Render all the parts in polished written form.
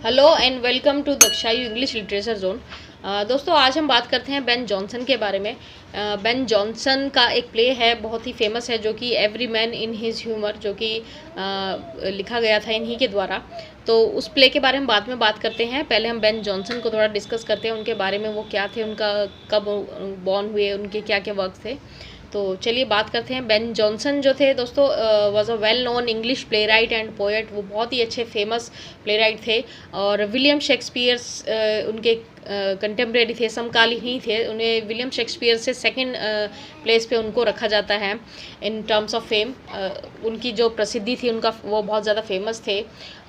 Hello and welcome to Dakshayu English literature zone. दोस्तों आज हम बात करते हैं बेन जॉनसन के बारे में। बेन जॉनसन का एक प्ले है, बहुत ही फेमस है, जो कि every man in his humour, जो कि लिखा गया था इन्हीं के द्वारा। तो उस प्ले के बारे में बाद में बात करते हैं। पहले हम बेन जॉनसन को थोड़ा डिस्कस करते हैं, उनके बारे में, वो क्या थे, उनका कब बॉर्न हुए, उनके क्या क्या वर्क थे। तो चलिए बात करते हैं। बेन जॉनसन जो थे दोस्तों was a well known English play right and poet. वो बहुत ही अच्छे फेमस प्ले राइट थे और विलियम शेक्सपियर्स उनके कंटेम्प्रेरी थे, समकालीन ही थे। उन्हें विलियम शेक्सपियर से सेकंड प्लेस पे उनको रखा जाता है इन टर्म्स ऑफ फेम। उनकी जो प्रसिद्धि थी उनका, वो बहुत ज़्यादा फेमस थे।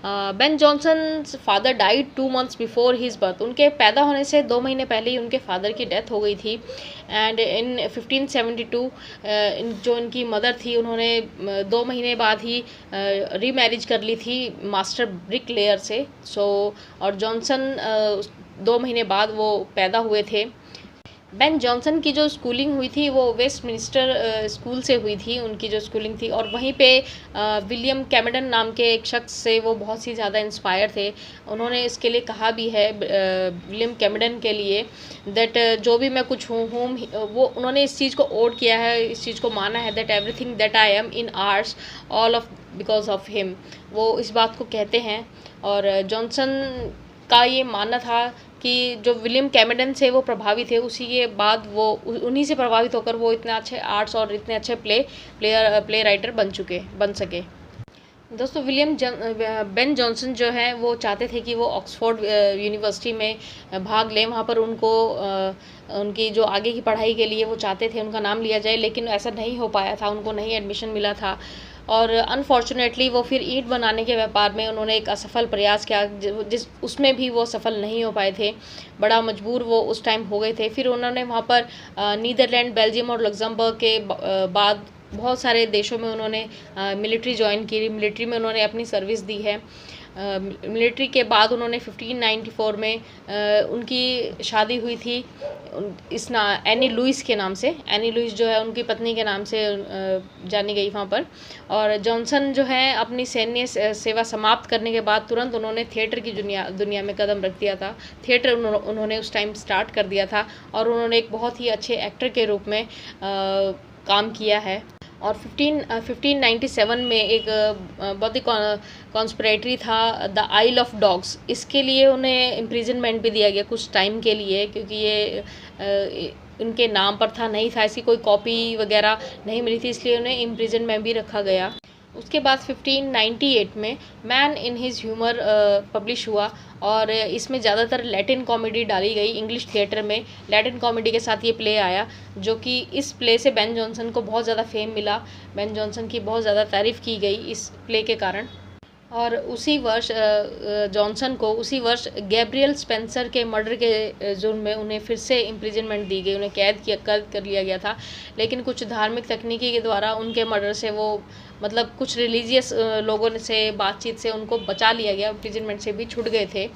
Ben Jonson father died 2 months before his birth. उनके पैदा होने से 2 महीने पहले ही उनके फादर की डेथ हो गई थी। एंड इन 1572 जो इनकी मदर थी, उन्होंने 2 महीने बाद ही रीमैरिज कर ली थी मास्टर ब्रिक लेयर से। और जॉनसन 2 महीने बाद वो पैदा हुए थे। बेन जॉनसन की जो स्कूलिंग हुई थी वो वेस्टमिनिस्टर स्कूल से हुई थी, उनकी जो स्कूलिंग थी। और वहीं पे विलियम कैमेडन नाम के एक शख्स से वो बहुत सी ज़्यादा इंस्पायर थे। उन्होंने इसके लिए कहा भी है, विलियम कैमेडन के लिए, दैट जो भी मैं कुछ हूँ, वो उन्होंने इस चीज़ को ओड किया है, इस चीज़ को माना है, that everything that I am in arts all of because of him. वो इस बात को कहते हैं। और जॉनसन का ये मानना था कि जो विलियम कैमेडन से वो प्रभावित थे, उसी के बाद वो उन्हीं से प्रभावित होकर वो इतने अच्छे आर्ट्स और इतने अच्छे प्ले राइटर बन सके। दोस्तों बेन जॉनसन जो है वो चाहते थे कि वो ऑक्सफोर्ड यूनिवर्सिटी में भाग लें, वहाँ पर उनको उनकी जो आगे की पढ़ाई के लिए वो चाहते थे उनका नाम लिया जाए, लेकिन ऐसा नहीं हो पाया था, उनको नहीं एडमिशन मिला था। और अनफॉर्चुनेटली वो फिर ईंट बनाने के व्यापार में उन्होंने एक असफल प्रयास किया, उसमें भी वो सफल नहीं हो पाए थे। बड़ा मजबूर वो उस टाइम हो गए थे। फिर उन्होंने वहाँ पर नीदरलैंड, बेल्जियम और लग्जमबर्ग के बाद बहुत सारे देशों में उन्होंने मिलिट्री ज्वाइन की। मिलिट्री में उन्होंने अपनी सर्विस दी है। मिलिट्री के बाद उन्होंने 1594 में उनकी शादी हुई थी एनी लुइस के नाम से। एनी लुइस जो है उनकी पत्नी के नाम से जानी गई वहाँ पर। और जॉनसन जो है अपनी सैन्य सेवा समाप्त करने के बाद तुरंत उन्होंने थिएटर की दुनिया में कदम रख दिया था। थिएटर उन्होंने उस टाइम स्टार्ट कर दिया था और उन्होंने एक बहुत ही अच्छे एक्टर के रूप में काम किया है। और 1597 में एक बहुत ही कॉन्स्पिरेटरी था, द आइल ऑफ डॉग्स। इसके लिए उन्हें इम्प्रिजनमेंट भी दिया गया कुछ टाइम के लिए, क्योंकि ये उनके नाम पर था, नहीं था, ऐसी कोई कॉपी वगैरह नहीं मिली थी, इसलिए उन्हें इम्प्रिजनमेंट भी रखा गया। उसके बाद 1598 में man in his humour publish हुआ और इसमें ज़्यादातर लैटिन कॉमेडी डाली गई। इंग्लिश थिएटर में लैटिन कॉमेडी के साथ ये प्ले आया, जो कि इस प्ले से बेन जॉनसन को बहुत ज़्यादा फेम मिला। बेन जॉनसन की बहुत ज़्यादा तारीफ़ की गई इस प्ले के कारण। और उसी वर्ष जॉनसन को उसी वर्ष गैब्रियल स्पेंसर के मर्डर के जुर्म में उन्हें फिर से इम्प्रिजनमेंट दी गई, उन्हें कैद कर लिया गया था। लेकिन कुछ धार्मिक तकनीकी के द्वारा उनके मर्डर से वो, मतलब कुछ रिलीजियस लोगों से बातचीत से उनको बचा लिया गया, इम्प्रिजनमेंट से भी छूट गए थे।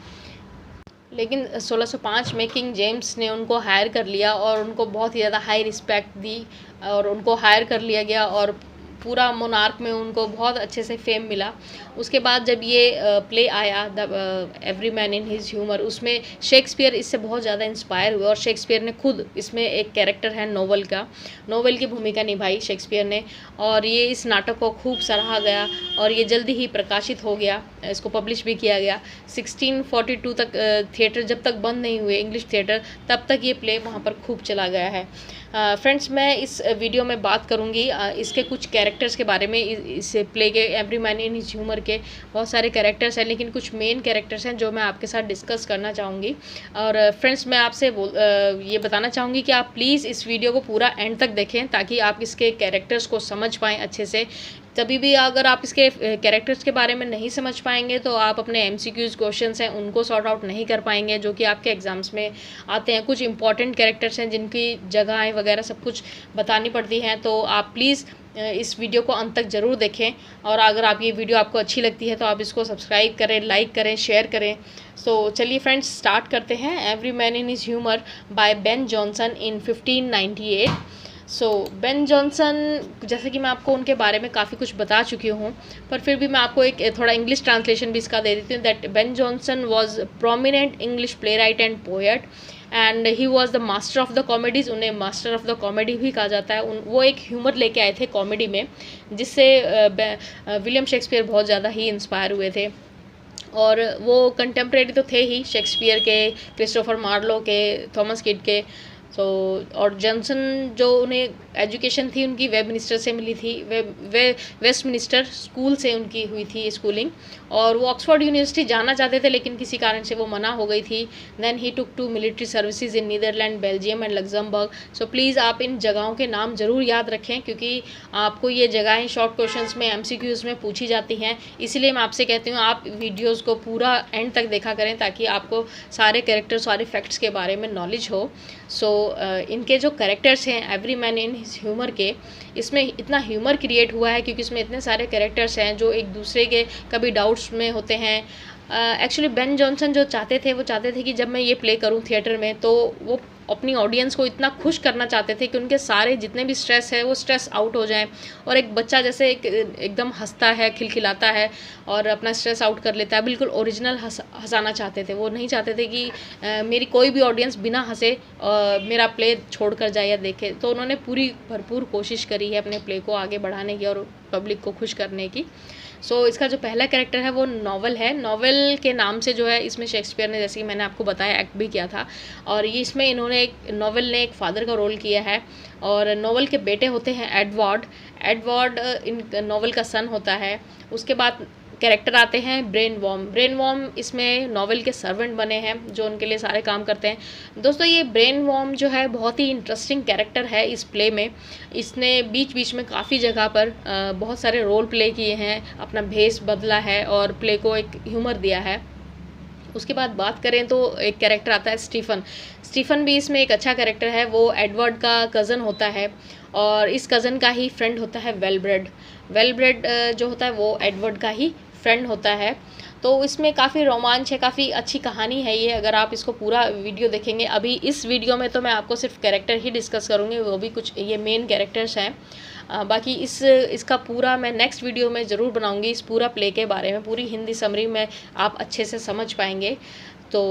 लेकिन 1605 में किंग जेम्स ने उनको हायर कर लिया और उनको बहुत ही ज़्यादा हाई रिस्पेक्ट दी और उनको हायर कर लिया गया और पूरा मोनार्क में उनको बहुत अच्छे से फेम मिला। उसके बाद जब ये प्ले आया, the every man in his humour, उसमें शेक्सपियर इससे बहुत ज़्यादा इंस्पायर हुए और शेक्सपियर ने खुद इसमें एक कैरेक्टर है नोवेल की भूमिका निभाई शेक्सपियर ने। और ये इस नाटक को खूब सराहा गया और ये जल्दी ही प्रकाशित हो गया, इसको पब्लिश भी किया गया। 1642 तक थिएटर जब तक बंद नहीं हुए, इंग्लिश थिएटर, तब तक ये प्ले वहाँ पर खूब चला गया है। फ्रेंड्स, मैं इस वीडियो में बात करूँगी इसके कुछ कैरेक्टर्स के बारे में। इस प्ले के every man in his humour के बहुत सारे कैरेक्टर्स हैं, लेकिन कुछ मेन कैरेक्टर्स हैं जो मैं आपके साथ डिस्कस करना चाहूँगी। और फ्रेंड्स, मैं आपसे ये बताना चाहूँगी कि आप प्लीज़ इस वीडियो को पूरा एंड तक देखें, ताकि आप इसके कैरेक्टर्स को समझ पाएँ अच्छे से। तभी भी अगर आप इसके कैरेक्टर्स के बारे में नहीं समझ पाएंगे तो आप अपने MCQs क्वेश्चंस हैं उनको सॉर्ट आउट नहीं कर पाएंगे, जो कि आपके एग्ज़ाम्स में आते हैं। कुछ इंपॉर्टेंट कैरेक्टर्स हैं जिनकी जगहें वगैरह सब कुछ बतानी पड़ती हैं। तो आप प्लीज़ इस वीडियो को अंत तक ज़रूर देखें। और अगर आप ये वीडियो आपको अच्छी लगती है तो आप इसको सब्सक्राइब करें, लाइक करें, शेयर करें। सो चलिए फ्रेंड्स, स्टार्ट करते हैं। Every man in his humour by Ben Jonson in 1598। Ben Jonson, जैसे कि मैं आपको उनके बारे में काफ़ी कुछ बता चुकी हूँ, पर फिर भी मैं आपको एक थोड़ा इंग्लिश ट्रांसलेशन भी इसका दे देती हूँ। That Ben Jonson was prominent English play right and poet and he was the master of the comedies. उन्हें मास्टर ऑफ द कॉमेडी भी कहा जाता है। वो एक ह्यूमर लेके आए थे कॉमेडी में, जिससे विलियम शेक्सपियर बहुत ज़्यादा ही इंस्पायर हुए थे। और वो कंटेम्प्रेरी तो थे ही शेक्सपियर के, क्रिस्टोफर मार्लो के, थॉमस किड के। और जॉनसन जो उन्हें एजुकेशन थी उनकी वेस्टमिनिस्टर से मिली थी, वेस्टमिनिस्टर स्कूल से उनकी हुई थी स्कूलिंग। और वो ऑक्सफोर्ड यूनिवर्सिटी जाना चाहते थे, लेकिन किसी कारण से वो मना हो गई थी। Then he took to military services in Netherland, Belgium and Luxembourg. So please आप इन जगहों के नाम ज़रूर याद रखें, क्योंकि आपको ये जगहें शॉर्ट क्वेश्चंस में, MCQs में पूछी जाती हैं। इसलिए मैं आपसे कहती हूँ आप वीडियोज़ को पूरा एंड तक देखा करें, ताकि आपको सारे कैरेक्टर, सारे फैक्ट्स के बारे में नॉलेज हो। इनके जो कैरेक्टर्स हैं every man in his humour के, इसमें इतना ह्यूमर क्रिएट हुआ है क्योंकि इसमें इतने सारे कैरेक्टर्स हैं जो एक दूसरे के कभी डाउट्स में होते हैं। एक्चुअली बेन जॉनसन जो चाहते थे कि जब मैं ये प्ले करूँ थिएटर में, तो वो अपनी ऑडियंस को इतना खुश करना चाहते थे कि उनके सारे जितने भी स्ट्रेस है वो स्ट्रेस आउट हो जाए। और एक बच्चा जैसे एकदम हंसता है, खिलखिलाता है और अपना स्ट्रेस आउट कर लेता है, बिल्कुल ओरिजिनल हंसाना चाहते थे। वो नहीं चाहते थे कि मेरी कोई भी ऑडियंस बिना हंसे मेरा प्ले छोड़ कर जाए या देखे। तो उन्होंने पूरी भरपूर कोशिश करी है अपने प्ले को आगे बढ़ाने की और पब्लिक को खुश करने की। इसका जो पहला कैरेक्टर है वो नॉवल है। नॉवल के नाम से जो है इसमें शेक्सपियर ने, जैसे कि मैंने आपको बताया, एक्ट भी किया था। और ये इसमें इन्होंने नॉवल ने एक फादर का रोल किया है। और नॉवल के बेटे होते हैं एडवर्ड। इन नॉवल का सन होता है। उसके बाद कैरेक्टर आते हैं ब्रेन वॉर्म इसमें नॉवल के सर्वेंट बने हैं, जो उनके लिए सारे काम करते हैं। दोस्तों ये ब्रेन वॉर्म जो है बहुत ही इंटरेस्टिंग कैरेक्टर है इस प्ले में। इसने बीच बीच में काफ़ी जगह पर बहुत सारे रोल प्ले किए हैं, अपना भेस बदला है और प्ले को एक ह्यूमर दिया है। उसके बाद बात करें तो एक कैरेक्टर आता है स्टीफन भी इसमें एक अच्छा कैरेक्टर है। वो एडवर्ड का कज़न होता है और इस कज़न का ही फ्रेंड होता है वेलब्रेड जो होता है वो एडवर्ड का ही फ्रेंड होता है। तो इसमें काफ़ी रोमांच है, काफ़ी अच्छी कहानी है ये, अगर आप इसको पूरा वीडियो देखेंगे। अभी इस वीडियो में तो मैं आपको सिर्फ कैरेक्टर ही डिस्कस करूँगी, वो भी कुछ ये मेन कैरेक्टर्स हैं। बाकी इसका पूरा मैं नेक्स्ट वीडियो में ज़रूर बनाऊँगी, इस पूरा प्ले के बारे में पूरी हिंदी समरी में आप अच्छे से समझ पाएंगे। तो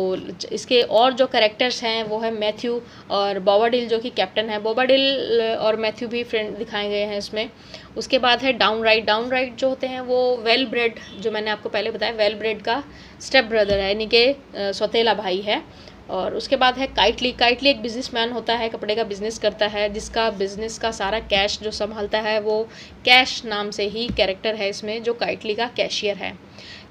इसके और जो कैरेक्टर्स हैं वो है मैथ्यू और बॉबाडिल जो कि कैप्टन है। बॉबाडिल और मैथ्यू भी फ्रेंड दिखाए गए हैं इसमें। उसके बाद है डाउनराइट जो होते हैं वो वेलब्रेड, जो मैंने आपको पहले बताया, वेलब्रेड का स्टेप ब्रदर है, यानी कि सौतेला भाई है। और उसके बाद है काइटली एक बिजनेसमैन होता है, कपड़े का बिज़नेस करता है, जिसका बिज़नेस का सारा कैश जो संभालता है वो कैश नाम से ही कैरेक्टर है इसमें, जो काइटली का कैशियर है।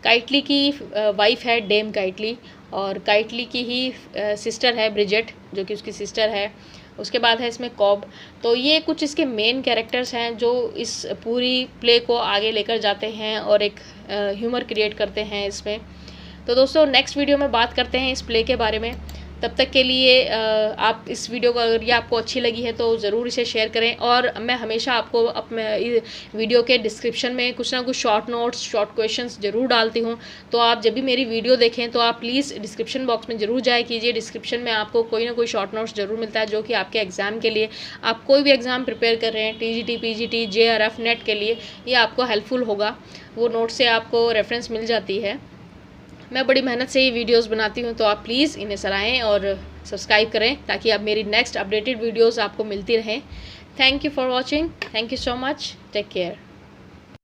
काइटली की वाइफ है डेम काइटली, और काइटली की ही सिस्टर है ब्रिजेट, जो कि उसकी सिस्टर है। उसके बाद है इसमें कॉब। तो ये कुछ इसके मेन कैरेक्टर्स हैं जो इस पूरी प्ले को आगे लेकर जाते हैं और एक ह्यूमर क्रिएट करते हैं इसमें। तो दोस्तों नेक्स्ट वीडियो में बात करते हैं इस प्ले के बारे में। तब तक के लिए आप इस वीडियो को, अगर ये आपको अच्छी लगी है तो ज़रूर इसे शेयर करें। और मैं हमेशा आपको अपने वीडियो के डिस्क्रिप्शन में कुछ ना कुछ शॉर्ट नोट्स, शॉर्ट क्वेश्चंस ज़रूर डालती हूँ। तो आप जब भी मेरी वीडियो देखें तो आप प्लीज़ डिस्क्रिप्शन बॉक्स में ज़रूर जाया कीजिए। डिस्क्रिप्शन में आपको कोई ना कोई शॉर्ट नोट्स ज़रूर मिलता है, जो कि आपके एग्ज़ाम के लिए, आप कोई भी एग्ज़ाम प्रिपेयर कर रहे हैं, TGT, PGT, JRF, नेट के लिए, ये आपको हेल्पफुल होगा। वो नोट से आपको रेफरेंस मिल जाती है। मैं बड़ी मेहनत से ये वीडियोस बनाती हूँ, तो आप प्लीज़ इन्हें सराहें और सब्सक्राइब करें, ताकि अब मेरी नेक्स्ट अपडेटेड वीडियोस आपको मिलती रहें। Thank you for watching. Thank you so much. Take care.